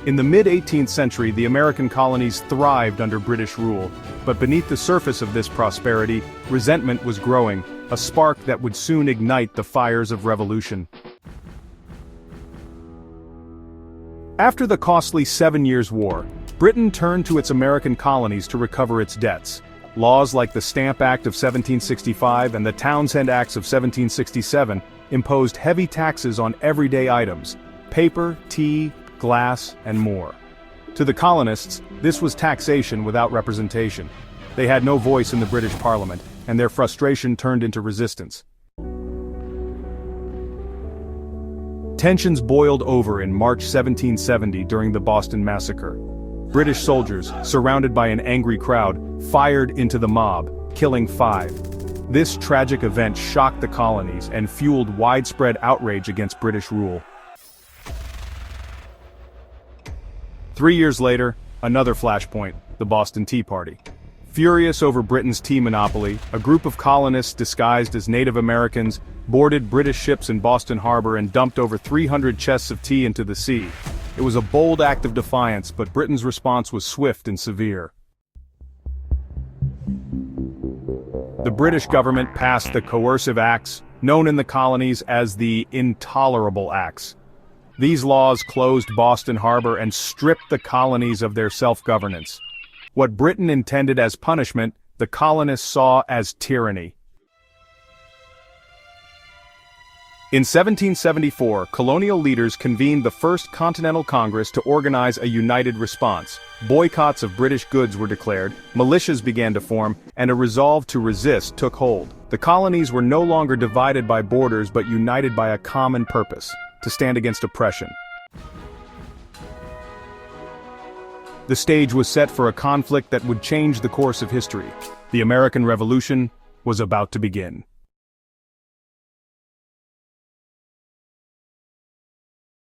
In the mid-18th century, the American colonies thrived under British rule, but beneath the surface of this prosperity, resentment was growing, a spark that would soon ignite the fires of revolution. After the costly 7 Years' War, Britain turned to its American colonies to recover its debts. Laws like the Stamp Act of 1765 and the Townshend Acts of 1767 imposed heavy taxes on everyday items: paper, tea, glass, and more. To the colonists, this was taxation without representation. They had no voice in the British Parliament, and their frustration turned into resistance. Tensions boiled over in March 1770 during the Boston Massacre. British soldiers, surrounded by an angry crowd, fired into the mob, killing 5. This tragic event shocked the colonies and fueled widespread outrage against British rule. 3 years later, another flashpoint, the Boston Tea Party. Furious over Britain's tea monopoly, a group of colonists disguised as Native Americans boarded British ships in Boston Harbor and dumped over 300 chests of tea into the sea. It was a bold act of defiance, but Britain's response was swift and severe. The British government passed the Coercive Acts, known in the colonies as the Intolerable Acts. These laws closed Boston Harbor and stripped the colonies of their self-governance. What Britain intended as punishment, the colonists saw as tyranny. In 1774, colonial leaders convened the First Continental Congress to organize a united response. Boycotts of British goods were declared, militias began to form, and a resolve to resist took hold. The colonies were no longer divided by borders but united by a common purpose: to stand against oppression. The stage was set for a conflict that would change the course of history. The American Revolution was about to begin.